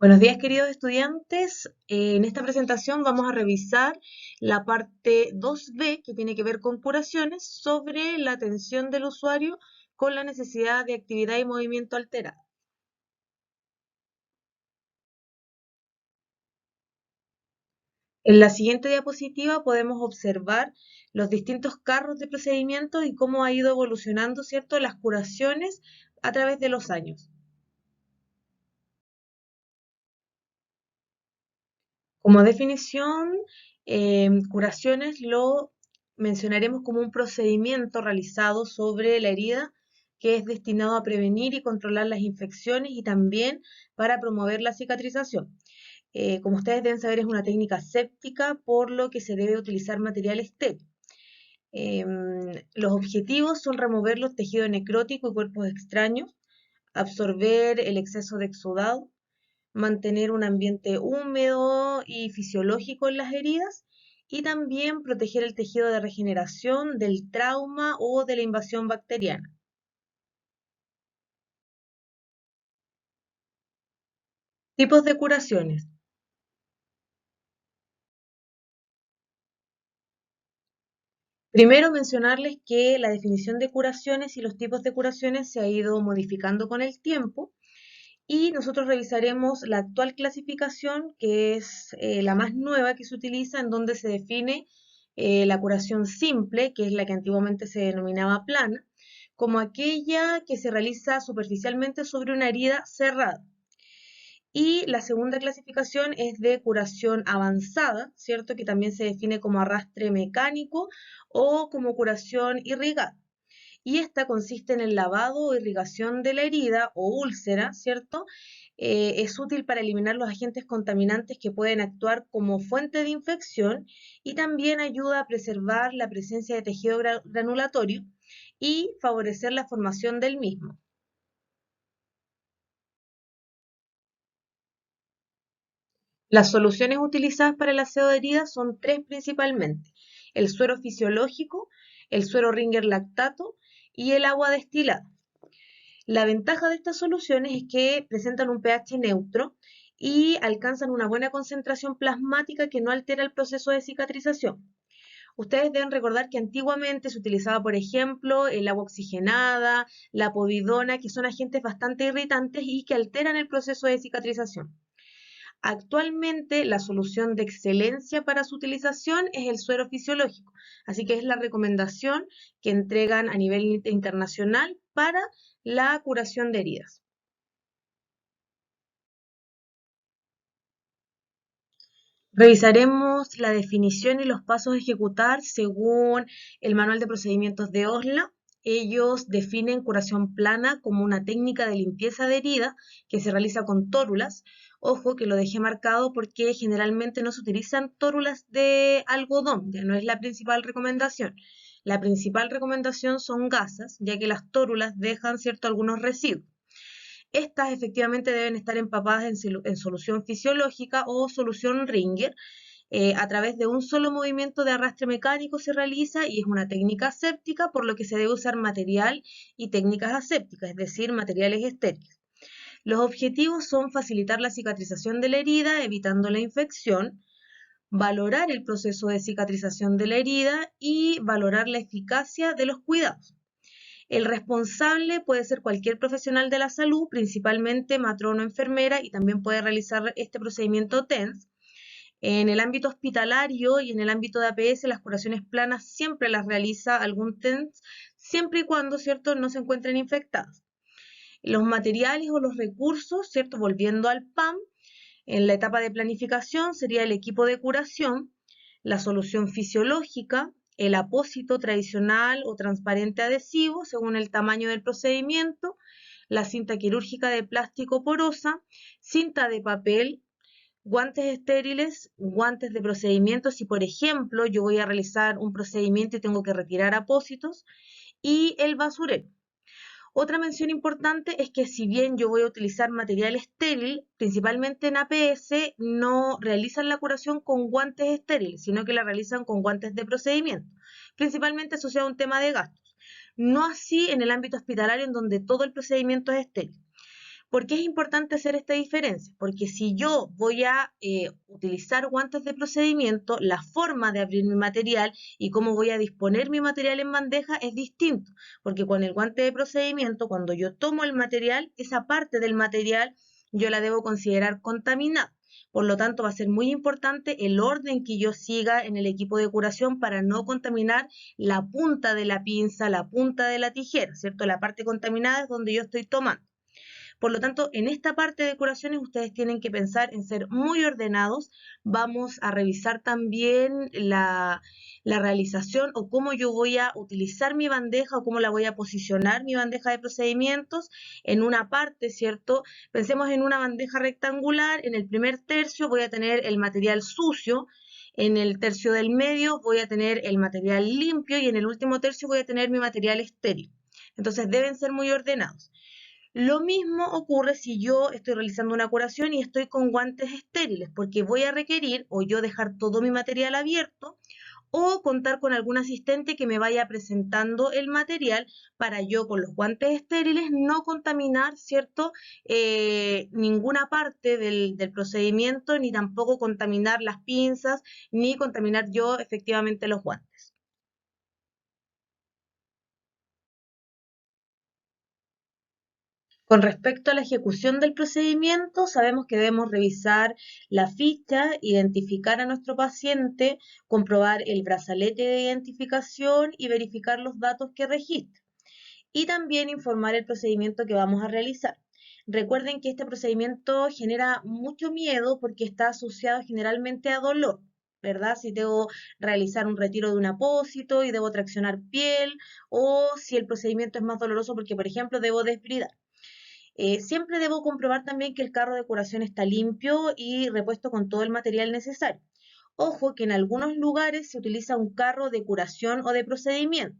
Buenos días, queridos estudiantes. En esta presentación vamos a revisar la parte 2B que tiene que ver con curaciones sobre la atención del usuario con la necesidad de actividad y movimiento alterado. En la siguiente diapositiva podemos observar los distintos carros de procedimiento y cómo ha ido evolucionando, ¿cierto?, las curaciones a través de los años. Como definición, curaciones lo mencionaremos como un procedimiento realizado sobre la herida que es destinado a prevenir y controlar las infecciones y también para promover la cicatrización. Como ustedes deben saber, es una técnica séptica, por lo que se debe utilizar material estéril. Los objetivos son remover los tejidos necróticos y cuerpos extraños, absorber el exceso de exudado, mantener un ambiente húmedo y fisiológico en las heridas y también proteger el tejido de regeneración del trauma o de la invasión bacteriana. Tipos de curaciones. Primero mencionarles que la definición de curaciones y los tipos de curaciones se ha ido modificando con el tiempo y nosotros revisaremos la actual clasificación, que es la más nueva que se utiliza, en donde se define la curación simple, que es la que antiguamente se denominaba plana, como aquella que se realiza superficialmente sobre una herida cerrada. Y la segunda clasificación es de curación avanzada, ¿cierto? Que también se define como arrastre mecánico o como curación irrigada. Y esta consiste en el lavado o irrigación de la herida o úlcera, ¿cierto? Es útil para eliminar los agentes contaminantes que pueden actuar como fuente de infección y también ayuda a preservar la presencia de tejido granulatorio y favorecer la formación del mismo. Las soluciones utilizadas para el aseo de heridas son tres principalmente: el suero fisiológico, el suero Ringer lactato y el agua destilada. La ventaja de estas soluciones es que presentan un pH neutro y alcanzan una buena concentración plasmática que no altera el proceso de cicatrización. Ustedes deben recordar que antiguamente se utilizaba, por ejemplo, el agua oxigenada, la povidona, que son agentes bastante irritantes y que alteran el proceso de cicatrización. Actualmente, la solución de excelencia para su utilización es el suero fisiológico, así que es la recomendación que entregan a nivel internacional para la curación de heridas. Revisaremos la definición y los pasos a ejecutar según el Manual de Procedimientos de Osla. Ellos definen curación plana como una técnica de limpieza de herida que se realiza con tórulas. Ojo que lo dejé marcado porque generalmente no se utilizan tórulas de algodón, ya no es la principal recomendación. La principal recomendación son gasas, ya que las tórulas dejan algunos residuos. Estas efectivamente deben estar empapadas en solución fisiológica o solución Ringer. A través de un solo movimiento de arrastre mecánico se realiza y es una técnica aséptica, por lo que se debe usar material y técnicas asépticas, es decir, materiales estériles. Los objetivos son facilitar la cicatrización de la herida, evitando la infección, valorar el proceso de cicatrización de la herida y valorar la eficacia de los cuidados. El responsable puede ser cualquier profesional de la salud, principalmente matrona o enfermera, y también puede realizar este procedimiento TENS. En el ámbito hospitalario y en el ámbito de APS, las curaciones planas siempre las realiza algún TENS, siempre y cuando, ¿cierto?, no se encuentren infectadas. Los materiales o los recursos, ¿cierto?, volviendo al PAM, en la etapa de planificación sería el equipo de curación, la solución fisiológica, el apósito tradicional o transparente adhesivo según el tamaño del procedimiento, la cinta quirúrgica de plástico porosa, cinta de papel, guantes estériles, guantes de procedimiento si por ejemplo yo voy a realizar un procedimiento y tengo que retirar apósitos, y el basurero. Otra mención importante es que si bien yo voy a utilizar material estéril, principalmente en APS, no realizan la curación con guantes estériles, sino que la realizan con guantes de procedimiento, principalmente asociado a un tema de gastos. No así en el ámbito hospitalario, en donde todo el procedimiento es estéril. ¿Por qué es importante hacer esta diferencia? Porque si yo voy a utilizar guantes de procedimiento, la forma de abrir mi material y cómo voy a disponer mi material en bandeja es distinto. Porque con el guante de procedimiento, cuando yo tomo el material, esa parte del material yo la debo considerar contaminada. Por lo tanto, va a ser muy importante el orden que yo siga en el equipo de curación para no contaminar la punta de la pinza, la punta de la tijera, ¿cierto? La parte contaminada es donde yo estoy tomando. Por lo tanto, en esta parte de curaciones ustedes tienen que pensar en ser muy ordenados. Vamos a revisar también la realización o cómo yo voy a utilizar mi bandeja o cómo la voy a posicionar mi bandeja de procedimientos en una parte, ¿cierto? Pensemos en una bandeja rectangular. En el primer tercio voy a tener el material sucio. En el tercio del medio voy a tener el material limpio y en el último tercio voy a tener mi material estéril. Entonces deben ser muy ordenados. Lo mismo ocurre si yo estoy realizando una curación y estoy con guantes estériles, porque voy a requerir o yo dejar todo mi material abierto o contar con algún asistente que me vaya presentando el material para yo con los guantes estériles no contaminar, ¿cierto? Ninguna parte del procedimiento, ni tampoco contaminar las pinzas, ni contaminar yo efectivamente los guantes. Con respecto a la ejecución del procedimiento, sabemos que debemos revisar la ficha, identificar a nuestro paciente, comprobar el brazalete de identificación y verificar los datos que registra. Y también informar el procedimiento que vamos a realizar. Recuerden que este procedimiento genera mucho miedo porque está asociado generalmente a dolor, ¿verdad? Si debo realizar un retiro de un apósito y debo traccionar piel, o si el procedimiento es más doloroso porque, por ejemplo, debo desbridar. Siempre debo comprobar también que el carro de curación está limpio y repuesto con todo el material necesario. Ojo que en algunos lugares se utiliza un carro de curación o de procedimiento,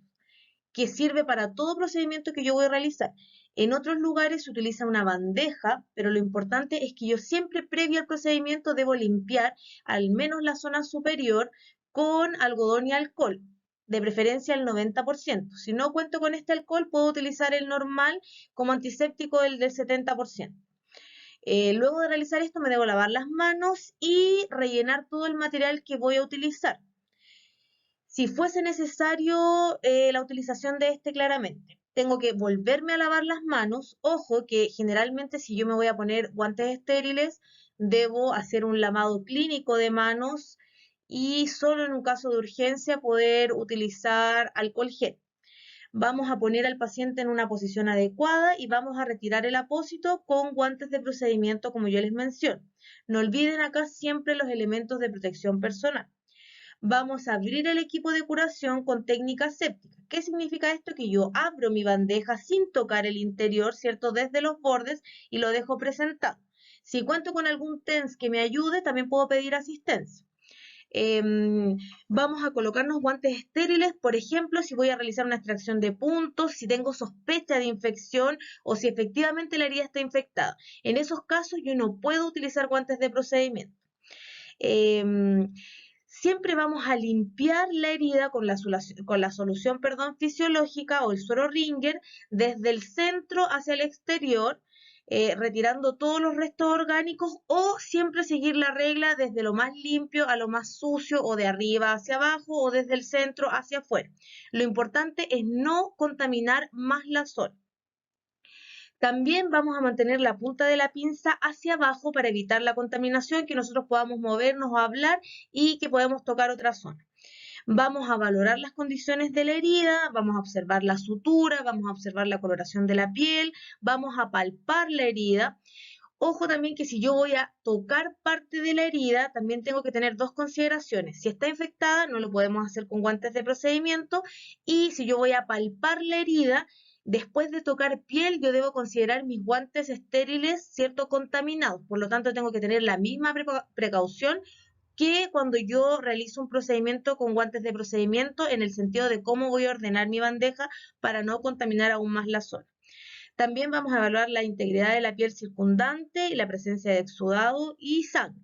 que sirve para todo procedimiento que yo voy a realizar. En otros lugares se utiliza una bandeja, pero lo importante es que yo siempre previo al procedimiento debo limpiar al menos la zona superior con algodón y alcohol, de preferencia el 90%. Si no cuento con este alcohol, puedo utilizar el normal como antiséptico del 70%. Luego de realizar esto me debo lavar las manos y rellenar todo el material que voy a utilizar. Si fuese necesario la utilización de este claramente, tengo que volverme a lavar las manos. Ojo que generalmente si yo me voy a poner guantes estériles, debo hacer un lavado clínico de manos y solo en un caso de urgencia poder utilizar alcohol gel. Vamos a poner al paciente en una posición adecuada y vamos a retirar el apósito con guantes de procedimiento como yo les menciono. No olviden acá siempre los elementos de protección personal. Vamos a abrir el equipo de curación con técnica séptica. ¿Qué significa esto? Que yo abro mi bandeja sin tocar el interior, ¿cierto? Desde los bordes y lo dejo presentado. Si cuento con algún TENS que me ayude, también puedo pedir asistencia. Vamos a colocarnos guantes estériles, por ejemplo, si voy a realizar una extracción de puntos, si tengo sospecha de infección o si efectivamente la herida está infectada. En esos casos yo no puedo utilizar guantes de procedimiento. Siempre vamos a limpiar la herida con la solución, fisiológica o el suero Ringer desde el centro hacia el exterior, retirando todos los restos orgánicos o siempre seguir la regla desde lo más limpio a lo más sucio o de arriba hacia abajo o desde el centro hacia afuera. Lo importante es no contaminar más la zona. También vamos a mantener la punta de la pinza hacia abajo para evitar la contaminación, que nosotros podamos movernos o hablar y que podamos tocar otra zona. Vamos a valorar las condiciones de la herida, vamos a observar la sutura, vamos a observar la coloración de la piel, vamos a palpar la herida. Ojo también que si yo voy a tocar parte de la herida, también tengo que tener dos consideraciones. Si está infectada, no lo podemos hacer con guantes de procedimiento. Y si yo voy a palpar la herida, después de tocar piel, yo debo considerar mis guantes estériles, ¿cierto? Contaminados. Por lo tanto, tengo que tener la misma precaución que cuando yo realizo un procedimiento con guantes de procedimiento en el sentido de cómo voy a ordenar mi bandeja para no contaminar aún más la zona. También vamos a evaluar la integridad de la piel circundante y la presencia de exudado y sangre.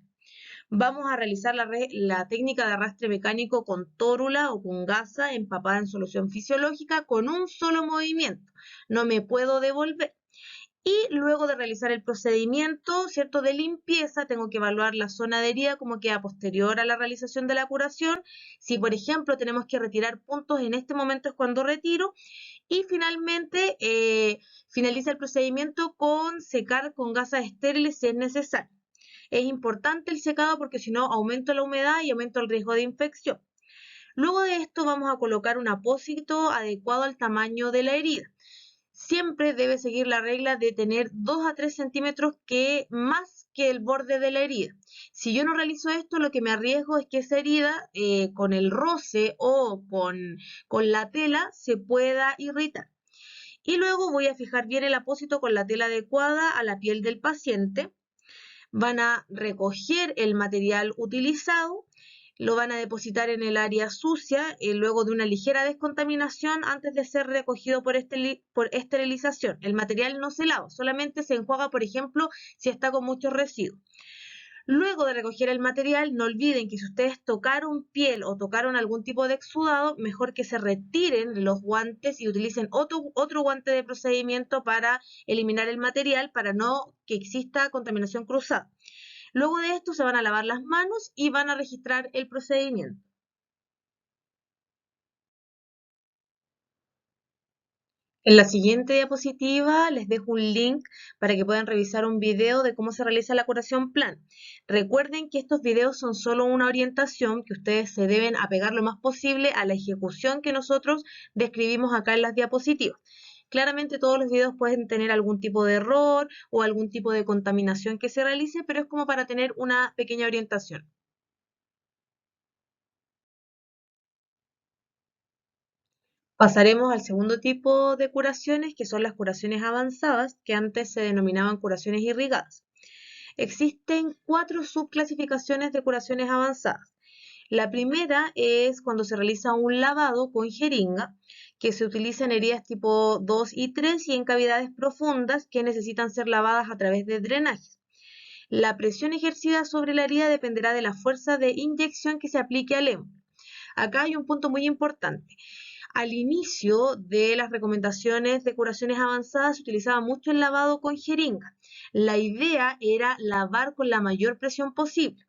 Vamos a realizar la técnica de arrastre mecánico con tórula o con gasa empapada en solución fisiológica con un solo movimiento. No me puedo devolver. Y luego de realizar el procedimiento, ¿cierto?, de limpieza, tengo que evaluar la zona de herida como queda posterior a la realización de la curación. Si, por ejemplo, tenemos que retirar puntos, en este momento es cuando retiro. Y finalmente, finaliza el procedimiento con secar con gasas estériles si es necesario. Es importante el secado porque si no aumento la humedad y aumento el riesgo de infección. Luego de esto vamos a colocar un apósito adecuado al tamaño de la herida. Siempre debe seguir la regla de tener 2 a 3 centímetros más que el borde de la herida. Si yo no realizo esto, lo que me arriesgo es que esa herida, con el roce o con la tela, se pueda irritar. Y luego voy a fijar bien el apósito con la tela adecuada a la piel del paciente. Van a recoger el material utilizado, lo van a depositar en el área sucia, luego de una ligera descontaminación antes de ser recogido por esterilización. El material no se lava, solamente se enjuaga, por ejemplo, si está con muchos residuos. Luego de recoger el material, no olviden que si ustedes tocaron piel o tocaron algún tipo de exudado, mejor que se retiren los guantes y utilicen otro guante de procedimiento para eliminar el material, para no que exista contaminación cruzada. Luego de esto se van a lavar las manos y van a registrar el procedimiento. En la siguiente diapositiva les dejo un link para que puedan revisar un video de cómo se realiza la curación plan. Recuerden que estos videos son solo una orientación, que ustedes se deben apegar lo más posible a la ejecución que nosotros describimos acá en las diapositivas. Claramente todos los videos pueden tener algún tipo de error o algún tipo de contaminación que se realice, pero es como para tener una pequeña orientación. Pasaremos al segundo tipo de curaciones, que son las curaciones avanzadas, que antes se denominaban curaciones irrigadas. Existen 4 subclasificaciones de curaciones avanzadas. La primera es cuando se realiza un lavado con jeringa, que se utiliza en heridas tipo 2 y 3 y en cavidades profundas que necesitan ser lavadas a través de drenajes. La presión ejercida sobre la herida dependerá de la fuerza de inyección que se aplique al émbolo. Acá hay un punto muy importante. Al inicio de las recomendaciones de curaciones avanzadas se utilizaba mucho el lavado con jeringa. La idea era lavar con la mayor presión posible,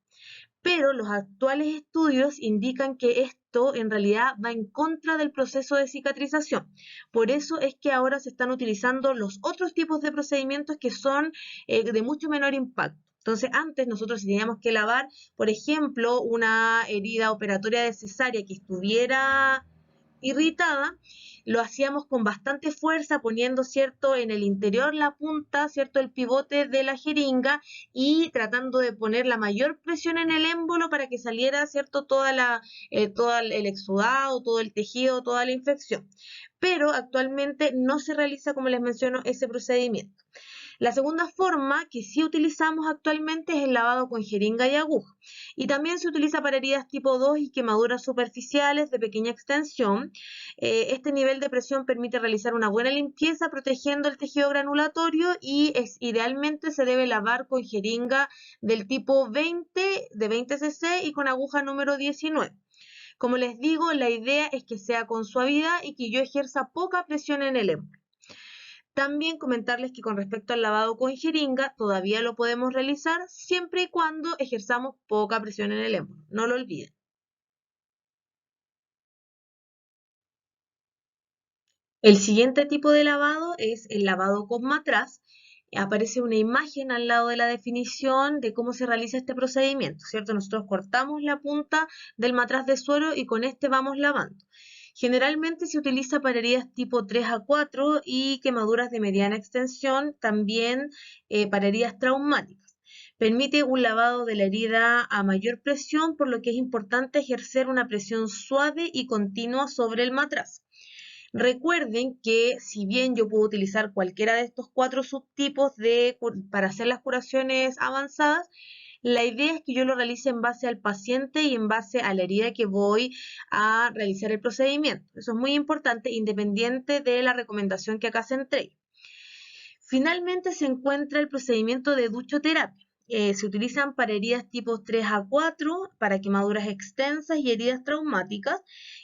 pero los actuales estudios indican que esto en realidad va en contra del proceso de cicatrización. Por eso es que ahora se están utilizando los otros tipos de procedimientos que son de mucho menor impacto. Entonces, antes nosotros teníamos que lavar, por ejemplo, una herida operatoria de cesárea que estuviera irritada, lo hacíamos con bastante fuerza, poniendo, ¿cierto?, en el interior la punta, ¿cierto?, el pivote de la jeringa y tratando de poner la mayor presión en el émbolo para que saliera, ¿cierto?, todo el exudado, todo el tejido, toda la infección. Pero actualmente no se realiza, como les menciono, ese procedimiento. La segunda forma que sí utilizamos actualmente es el lavado con jeringa y aguja. Y también se utiliza para heridas tipo 2 y quemaduras superficiales de pequeña extensión. Este nivel de presión permite realizar una buena limpieza protegiendo el tejido granulatorio y idealmente se debe lavar con jeringa del tipo 20 de 20 cc y con aguja número 19. Como les digo, la idea es que sea con suavidad y que yo ejerza poca presión en el émbolo. También comentarles que con respecto al lavado con jeringa, todavía lo podemos realizar siempre y cuando ejerzamos poca presión en el émbolo. No lo olviden. El siguiente tipo de lavado es el lavado con matraz. Aparece una imagen al lado de la definición de cómo se realiza este procedimiento, ¿cierto? Nosotros cortamos la punta del matraz de suero y con este vamos lavando. Generalmente se utiliza para heridas tipo 3 a 4 y quemaduras de mediana extensión, también para heridas traumáticas. Permite un lavado de la herida a mayor presión, por lo que es importante ejercer una presión suave y continua sobre el matraz. Recuerden que si bien yo puedo utilizar cualquiera de estos 4 subtipos para hacer las curaciones avanzadas, la idea es que yo lo realice en base al paciente y en base a la herida que voy a realizar el procedimiento. Eso es muy importante, independiente de la recomendación que acá se entregue. Finalmente se encuentra el procedimiento de duchoterapia. Se utilizan para heridas tipos 3 a 4, para quemaduras extensas y heridas traumáticas,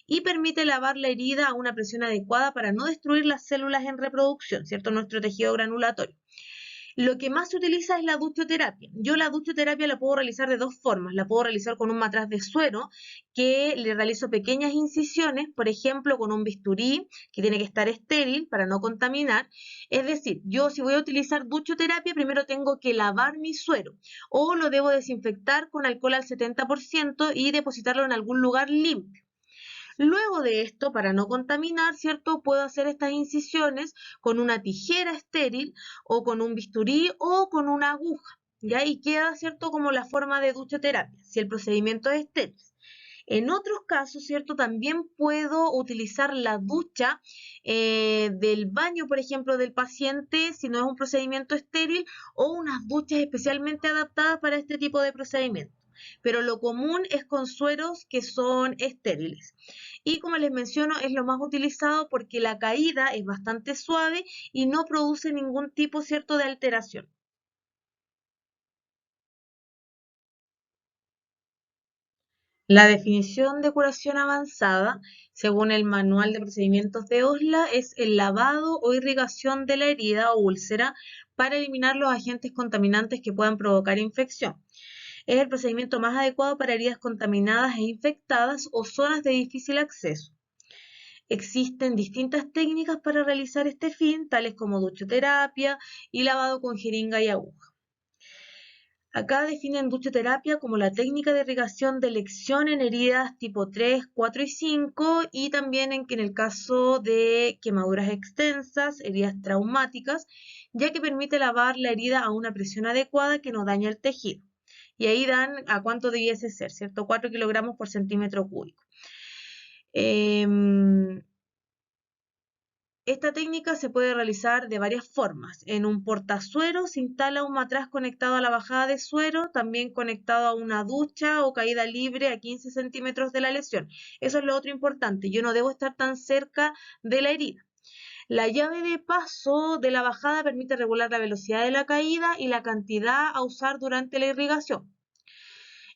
y permite lavar la herida a una presión adecuada para no destruir las células en reproducción, ¿cierto? Nuestro tejido granulatorio. Lo que más se utiliza es la ductoterapia. Yo la ductoterapia la puedo realizar de dos formas. La puedo realizar con un matraz de suero, que le realizo pequeñas incisiones, por ejemplo, con un bisturí que tiene que estar estéril para no contaminar. Es decir, yo si voy a utilizar ductoterapia, primero tengo que lavar mi suero o lo debo desinfectar con alcohol al 70% y depositarlo en algún lugar limpio. Luego de esto, para no contaminar, ¿cierto? Puedo hacer estas incisiones con una tijera estéril o con un bisturí o con una aguja, ¿ya? Y queda, ¿cierto? Como la forma de duchoterapia, si el procedimiento es estéril. En otros casos, ¿cierto? También puedo utilizar la ducha del baño, por ejemplo, del paciente, si no es un procedimiento estéril, o unas duchas especialmente adaptadas para este tipo de procedimiento. Pero lo común es con sueros que son estériles. Y como les menciono, es lo más utilizado porque la caída es bastante suave y no produce ningún tipo, ¿cierto?, de alteración. La definición de curación avanzada, según el Manual de Procedimientos de Osla, es el lavado o irrigación de la herida o úlcera para eliminar los agentes contaminantes que puedan provocar infección. Es el procedimiento más adecuado para heridas contaminadas e infectadas o zonas de difícil acceso. Existen distintas técnicas para realizar este fin, tales como duchoterapia y lavado con jeringa y aguja. Acá definen duchoterapia como la técnica de irrigación de elección en heridas tipo 3, 4 y 5 y también en el caso de quemaduras extensas, heridas traumáticas, ya que permite lavar la herida a una presión adecuada que no daña el tejido. Y ahí dan a cuánto debiese ser, ¿cierto? 4 kilogramos por centímetro cúbico. Esta técnica se puede realizar de varias formas. En un portazuero se instala un matraz conectado a la bajada de suero, también conectado a una ducha o caída libre a 15 centímetros de la lesión. Eso es lo otro importante. Yo no debo estar tan cerca de la herida. La llave de paso de la bajada permite regular la velocidad de la caída y la cantidad a usar durante la irrigación.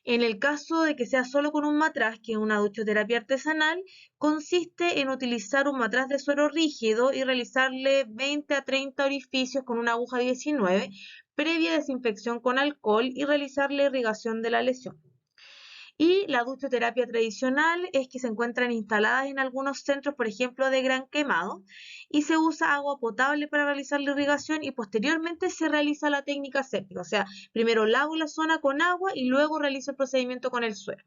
En el caso de que sea solo con un matraz, que es una duchoterapia artesanal, consiste en utilizar un matraz de suero rígido y realizarle 20 a 30 orificios con una aguja 19, previa desinfección con alcohol y realizarle irrigación de la lesión. Y la duchoterapia tradicional es que se encuentran instaladas en algunos centros, por ejemplo, de Gran Quemado, y se usa agua potable para realizar la irrigación y posteriormente se realiza la técnica séptica. O sea, primero lavo la zona con agua y luego realizo el procedimiento con el suero.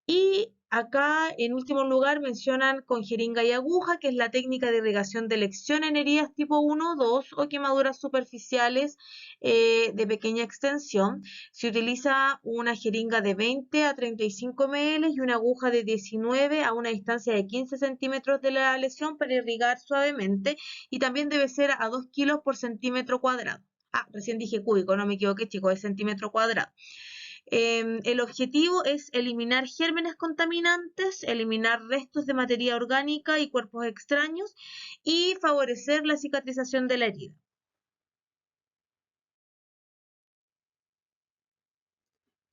Y acá, en último lugar, mencionan con jeringa y aguja, que es la técnica de irrigación de elección en heridas tipo 1 o 2 o quemaduras superficiales de pequeña extensión. Se utiliza una jeringa de 20 a 35 ml y una aguja de 19 a una distancia de 15 centímetros de la lesión para irrigar suavemente y también debe ser a 2 kilos por centímetro cuadrado. Ah, recién dije cúbico, no me equivoqué, chicos, es centímetro cuadrado. El objetivo es eliminar gérmenes contaminantes, eliminar restos de materia orgánica y cuerpos extraños y favorecer la cicatrización de la herida.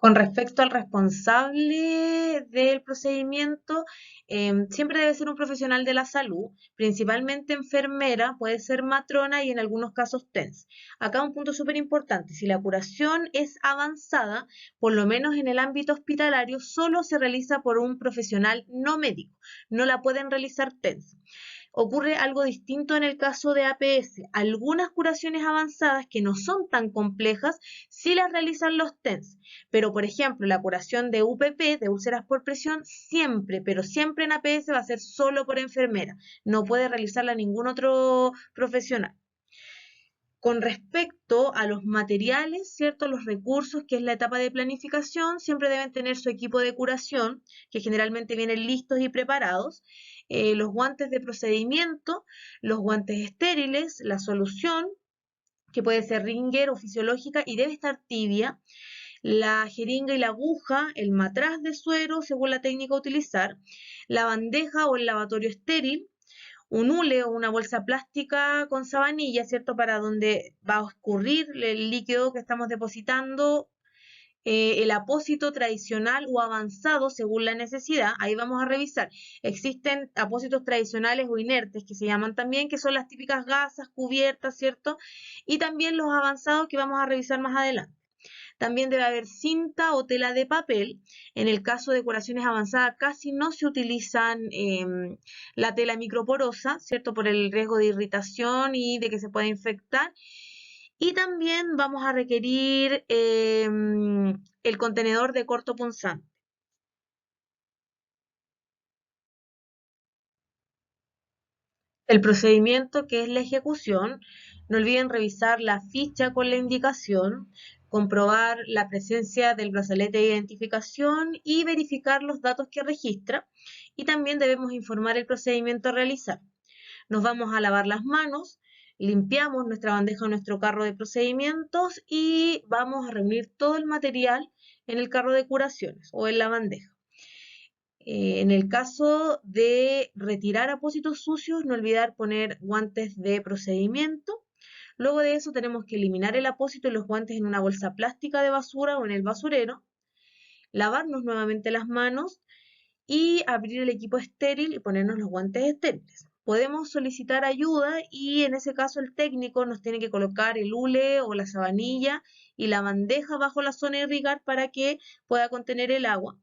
Con respecto al responsable del procedimiento, siempre debe ser un profesional de la salud, principalmente enfermera, puede ser matrona y en algunos casos TENS. Acá un punto súper importante, si la curación es avanzada, por lo menos en el ámbito hospitalario, solo se realiza por un profesional no médico, no la pueden realizar TENS. Ocurre algo distinto en el caso de APS. Algunas curaciones avanzadas que no son tan complejas sí las realizan los TENS, pero por ejemplo la curación de UPP, de úlceras por presión, siempre, pero siempre en APS va a ser solo por enfermera, no puede realizarla ningún otro profesional. Con respecto a los materiales, ¿cierto? Los recursos, que es la etapa de planificación, siempre deben tener su equipo de curación, que generalmente vienen listos y preparados, los guantes de procedimiento, los guantes estériles, la solución, que puede ser ringer o fisiológica y debe estar tibia, la jeringa y la aguja, el matraz de suero según la técnica a utilizar, la bandeja o el lavatorio estéril, un hule o una bolsa plástica con sabanilla, ¿cierto? Para donde va a escurrir el líquido que estamos depositando el apósito tradicional o avanzado según la necesidad. Ahí vamos a revisar. Existen apósitos tradicionales o inertes que se llaman también, que son las típicas gasas, cubiertas, ¿cierto? Y también los avanzados que vamos a revisar más adelante. También debe haber cinta o tela de papel. En el caso de curaciones avanzadas casi no se utilizan la tela microporosa, ¿cierto? Por el riesgo de irritación y de que se pueda infectar. Y también vamos a requerir el contenedor de corto punzante. El procedimiento, que es la ejecución, no olviden revisar la ficha con la indicación, comprobar la presencia del brazalete de identificación y verificar los datos que registra. Y también debemos informar el procedimiento a realizar. Nos vamos a lavar las manos, limpiamos nuestra bandeja o nuestro carro de procedimientos y vamos a reunir todo el material en el carro de curaciones o en la bandeja. En el caso de retirar apósitos sucios, no olvidar poner guantes de procedimiento. Luego de eso tenemos que eliminar el apósito y los guantes en una bolsa plástica de basura o en el basurero, lavarnos nuevamente las manos y abrir el equipo estéril y ponernos los guantes estériles. Podemos solicitar ayuda y en ese caso el técnico nos tiene que colocar el hule o la sabanilla y la bandeja bajo la zona de irrigar para que pueda contener el agua.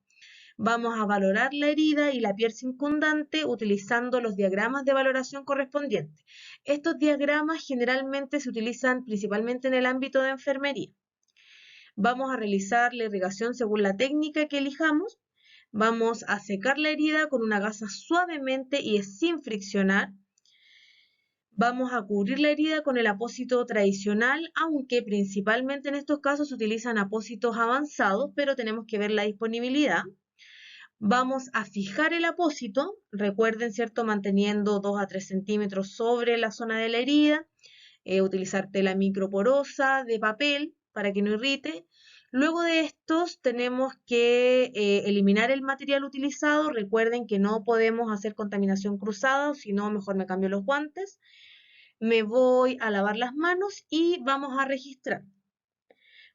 Vamos a valorar la herida y la piel circundante utilizando los diagramas de valoración correspondientes. Estos diagramas generalmente se utilizan principalmente en el ámbito de enfermería. Vamos a realizar la irrigación según la técnica que elijamos. Vamos a secar la herida con una gasa suavemente y sin friccionar. Vamos a cubrir la herida con el apósito tradicional, aunque principalmente en estos casos se utilizan apósitos avanzados, pero tenemos que ver la disponibilidad. Vamos a fijar el apósito, recuerden, ¿cierto? Manteniendo 2 a 3 centímetros sobre la zona de la herida, utilizar tela microporosa de papel para que no irrite. Luego de estos tenemos que eliminar el material utilizado. Recuerden que no podemos hacer contaminación cruzada, si no, mejor me cambio los guantes. Me voy a lavar las manos y vamos a registrar.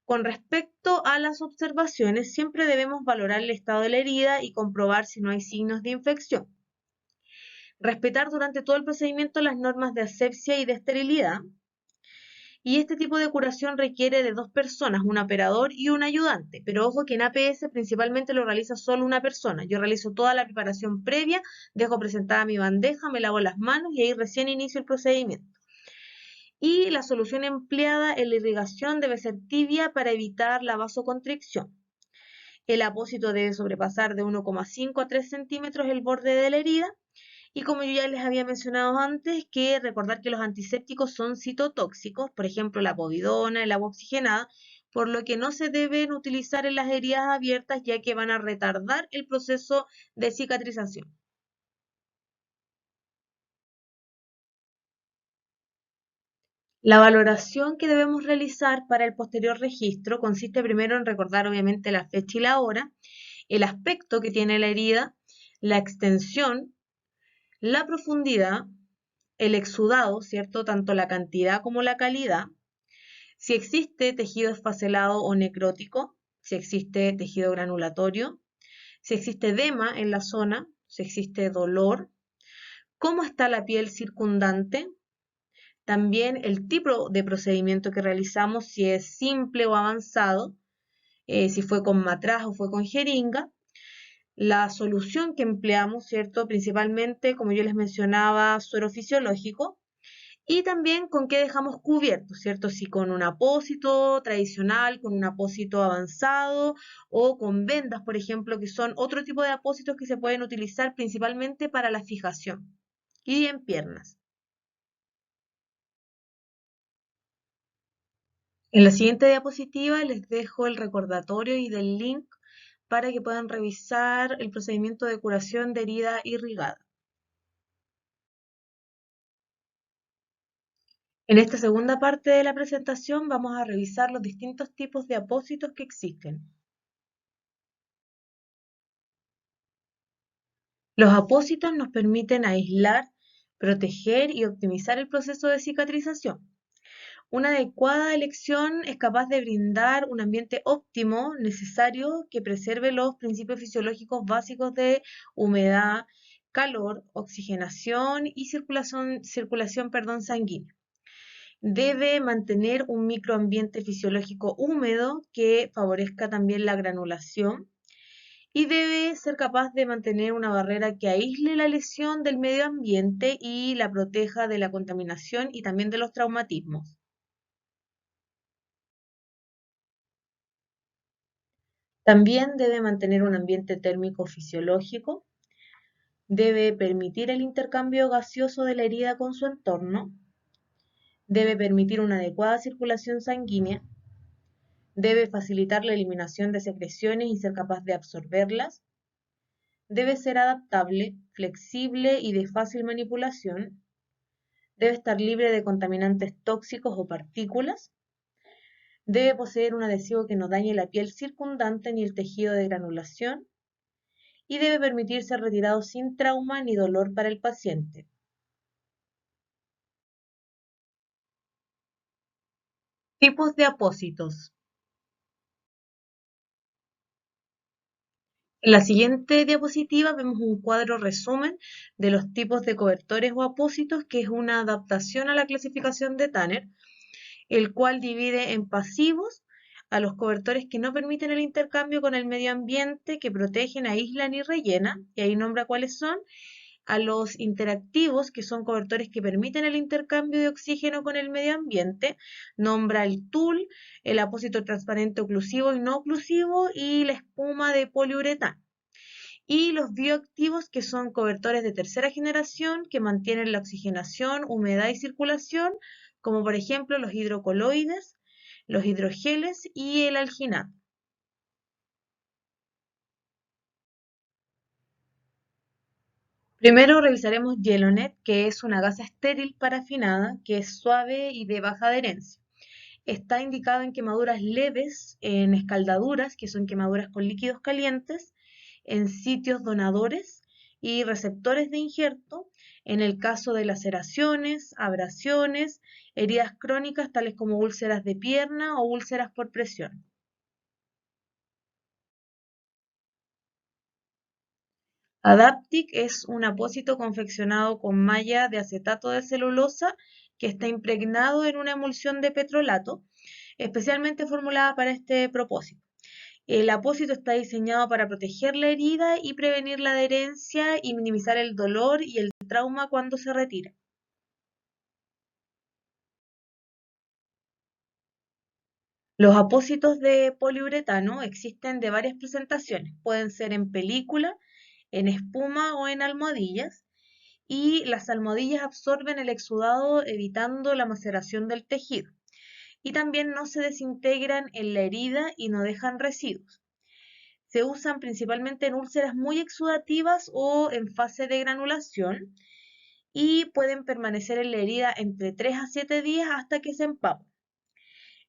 Con respecto a las observaciones, siempre debemos valorar el estado de la herida y comprobar si no hay signos de infección. Respetar durante todo el procedimiento las normas de asepsia y de esterilidad. Y este tipo de curación requiere de 2 personas, un operador y un ayudante. Pero ojo que en APS principalmente lo realiza solo una persona. Yo realizo toda la preparación previa, dejo presentada mi bandeja, me lavo las manos y ahí recién inicio el procedimiento. Y la solución empleada en la irrigación debe ser tibia para evitar la vasoconstricción. El apósito debe sobrepasar de 1,5 a 3 centímetros el borde de la herida. Y como yo ya les había mencionado antes, que recordar que los antisépticos son citotóxicos, por ejemplo la povidona, el agua oxigenada, por lo que no se deben utilizar en las heridas abiertas ya que van a retardar el proceso de cicatrización. La valoración que debemos realizar para el posterior registro consiste primero en recordar obviamente la fecha y la hora, el aspecto que tiene la herida, la extensión, la profundidad, el exudado, ¿cierto? Tanto la cantidad como la calidad, si existe tejido esfacelado o necrótico, si existe tejido granulatorio, si existe edema en la zona, si existe dolor, cómo está la piel circundante, también el tipo de procedimiento que realizamos, si es simple o avanzado, si fue con matraz o fue con jeringa, la solución que empleamos, ¿cierto? Principalmente, como yo les mencionaba, suero fisiológico, y también con qué dejamos cubierto, ¿cierto? Si con un apósito tradicional, con un apósito avanzado o con vendas, por ejemplo, que son otro tipo de apósitos que se pueden utilizar principalmente para la fijación y en piernas. En la siguiente diapositiva les dejo el recordatorio y del link para que puedan revisar el procedimiento de curación de herida irrigada. En esta segunda parte de la presentación vamos a revisar los distintos tipos de apósitos que existen. Los apósitos nos permiten aislar, proteger y optimizar el proceso de cicatrización. Una adecuada elección es capaz de brindar un ambiente óptimo necesario que preserve los principios fisiológicos básicos de humedad, calor, oxigenación y circulación sanguínea. Debe mantener un microambiente fisiológico húmedo que favorezca también la granulación y debe ser capaz de mantener una barrera que aísle la lesión del medio ambiente y la proteja de la contaminación y también de los traumatismos. También debe mantener un ambiente térmico fisiológico, debe permitir el intercambio gaseoso de la herida con su entorno, debe permitir una adecuada circulación sanguínea, debe facilitar la eliminación de secreciones y ser capaz de absorberlas, debe ser adaptable, flexible y de fácil manipulación, debe estar libre de contaminantes tóxicos o partículas, debe poseer un adhesivo que no dañe la piel circundante ni el tejido de granulación y debe permitir ser retirado sin trauma ni dolor para el paciente. Tipos de apósitos. En la siguiente diapositiva vemos un cuadro resumen de los tipos de cobertores o apósitos, que es una adaptación a la clasificación de Tanner, el cual divide en pasivos a los cobertores que no permiten el intercambio con el medio ambiente, que protegen, aíslan y rellenan, y ahí nombra cuáles son, a los interactivos, que son cobertores que permiten el intercambio de oxígeno con el medio ambiente, nombra el tul, el apósito transparente oclusivo y no oclusivo y la espuma de poliuretano. Y los bioactivos, que son cobertores de tercera generación que mantienen la oxigenación, humedad y circulación, como por ejemplo los hidrocoloides, los hidrogeles y el alginato. Primero revisaremos Yelonet, que es una gasa estéril parafinada, que es suave y de baja adherencia. Está indicado en quemaduras leves, en escaldaduras, que son quemaduras con líquidos calientes, en sitios donadores y receptores de injerto, en el caso de laceraciones, abrasiones, heridas crónicas tales como úlceras de pierna o úlceras por presión. Adaptic es un apósito confeccionado con malla de acetato de celulosa que está impregnado en una emulsión de petrolato, especialmente formulada para este propósito. El apósito está diseñado para proteger la herida y prevenir la adherencia y minimizar el dolor y el trauma cuando se retira. Los apósitos de poliuretano existen de varias presentaciones. Pueden ser en película, en espuma o en almohadillas. Y las almohadillas absorben el exudado evitando la maceración del tejido. Y también no se desintegran en la herida y no dejan residuos. Se usan principalmente en úlceras muy exudativas o en fase de granulación y pueden permanecer en la herida entre 3 a 7 días hasta que se empapan.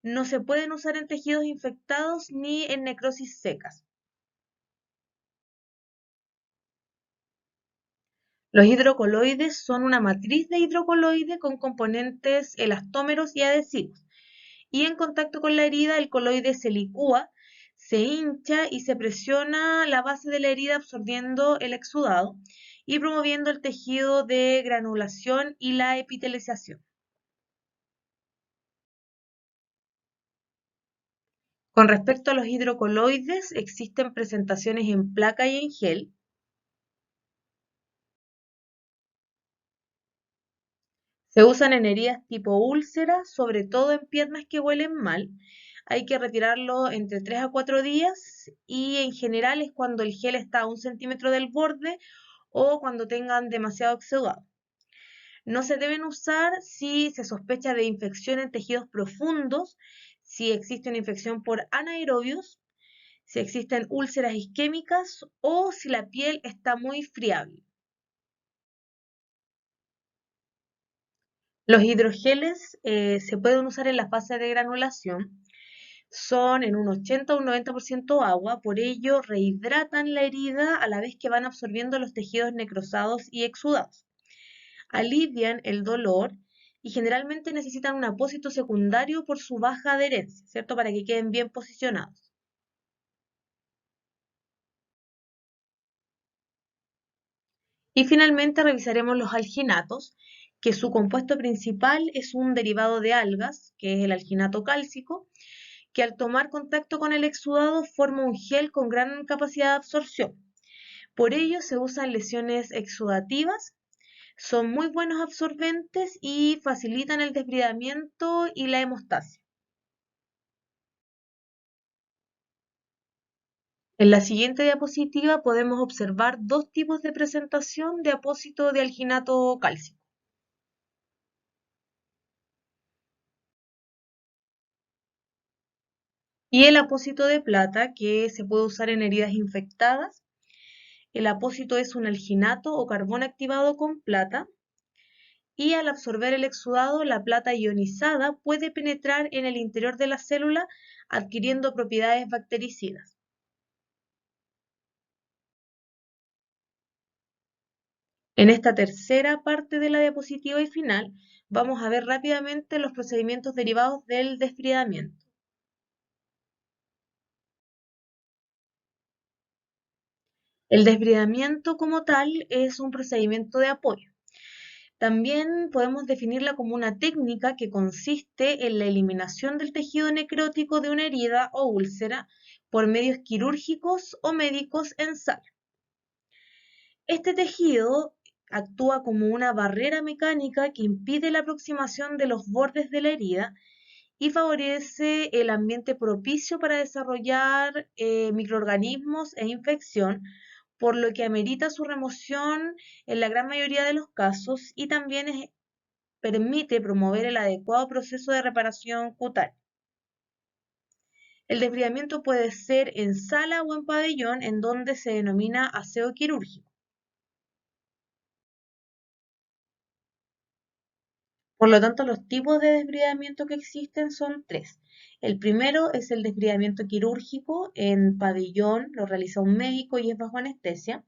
No se pueden usar en tejidos infectados ni en necrosis secas. Los hidrocoloides son una matriz de hidrocoloide con componentes elastómeros y adhesivos. Y en contacto con la herida, el coloide se licúa, se hincha y se presiona la base de la herida absorbiendo el exudado y promoviendo el tejido de granulación y la epitelización. Con respecto a los hidrocoloides, existen presentaciones en placa y en gel. Se usan en heridas tipo úlcera, sobre todo en piernas que huelen mal. Hay que retirarlo entre 3 a 4 días y en general es cuando el gel está a 1 centímetro del borde o cuando tengan demasiado exudado. No se deben usar si se sospecha de infección en tejidos profundos, si existe una infección por anaerobios, si existen úlceras isquémicas o si la piel está muy friable. Los hidrogeles se pueden usar en la fase de granulación. Son en un 80 o un 90% agua, por ello rehidratan la herida a la vez que van absorbiendo los tejidos necrosados y exudados. Alivian el dolor y generalmente necesitan un apósito secundario por su baja adherencia, ¿cierto? Para que queden bien posicionados. Y finalmente revisaremos los alginatos, que su compuesto principal es un derivado de algas, que es el alginato cálcico, que al tomar contacto con el exudado forma un gel con gran capacidad de absorción. Por ello se usan lesiones exudativas, son muy buenos absorbentes y facilitan el desbridamiento y la hemostasia. En la siguiente diapositiva podemos observar dos tipos de presentación de apósito de alginato cálcico. Y el apósito de plata, que se puede usar en heridas infectadas. El apósito es un alginato o carbón activado con plata y al absorber el exudado, la plata ionizada puede penetrar en el interior de la célula adquiriendo propiedades bactericidas. En esta tercera parte de la diapositiva y final, vamos a ver rápidamente los procedimientos derivados del desbridamiento. El desbridamiento como tal es un procedimiento de apoyo. También podemos definirla como una técnica que consiste en la eliminación del tejido necrótico de una herida o úlcera por medios quirúrgicos o médicos en sala. Este tejido actúa como una barrera mecánica que impide la aproximación de los bordes de la herida y favorece el ambiente propicio para desarrollar microorganismos e infección, por lo que amerita su remoción en la gran mayoría de los casos y también permite promover el adecuado proceso de reparación cutánea. El desbridamiento puede ser en sala o en pabellón, en donde se denomina aseo quirúrgico. Por lo tanto, los tipos de desbridamiento que existen son tres. El primero es el desbridamiento quirúrgico en pabellón, lo realiza un médico y es bajo anestesia.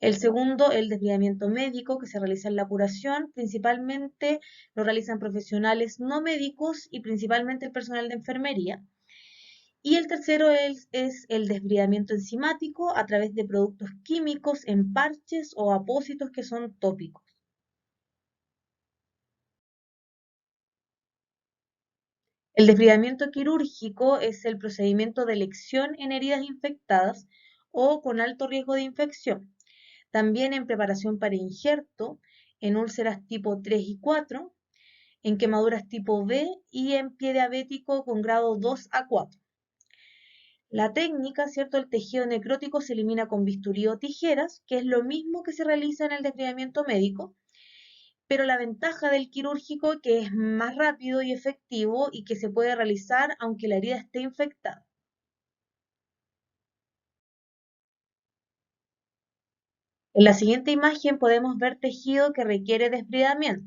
El segundo, el desbridamiento médico, que se realiza en la curación, principalmente lo realizan profesionales no médicos y principalmente el personal de enfermería. Y el tercero es el desbridamiento enzimático a través de productos químicos en parches o apósitos que son tópicos. El desbridamiento quirúrgico es el procedimiento de elección en heridas infectadas o con alto riesgo de infección. También en preparación para injerto, en úlceras tipo 3 y 4, en quemaduras tipo B y en pie diabético con grado 2 a 4. La técnica, ¿cierto? El tejido necrótico se elimina con bisturí o tijeras, que es lo mismo que se realiza en el desbridamiento médico, pero la ventaja del quirúrgico que es más rápido y efectivo y que se puede realizar aunque la herida esté infectada. En la siguiente imagen podemos ver tejido que requiere desbridamiento.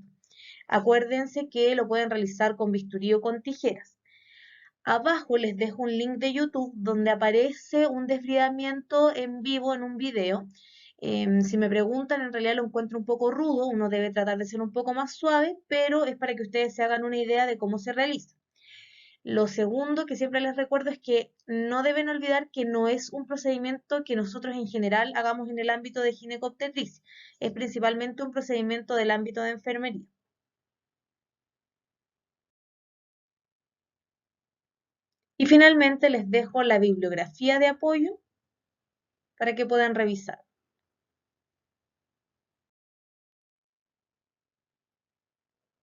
Acuérdense que lo pueden realizar con bisturí o con tijeras. Abajo les dejo un link de YouTube donde aparece un desbridamiento en vivo en un video. Si me preguntan, en realidad lo encuentro un poco rudo, uno debe tratar de ser un poco más suave, pero es para que ustedes se hagan una idea de cómo se realiza. Lo segundo que siempre les recuerdo es que no deben olvidar que no es un procedimiento que nosotros en general hagamos en el ámbito de ginecobstetricia, es principalmente un procedimiento del ámbito de enfermería. Y finalmente les dejo la bibliografía de apoyo para que puedan revisar.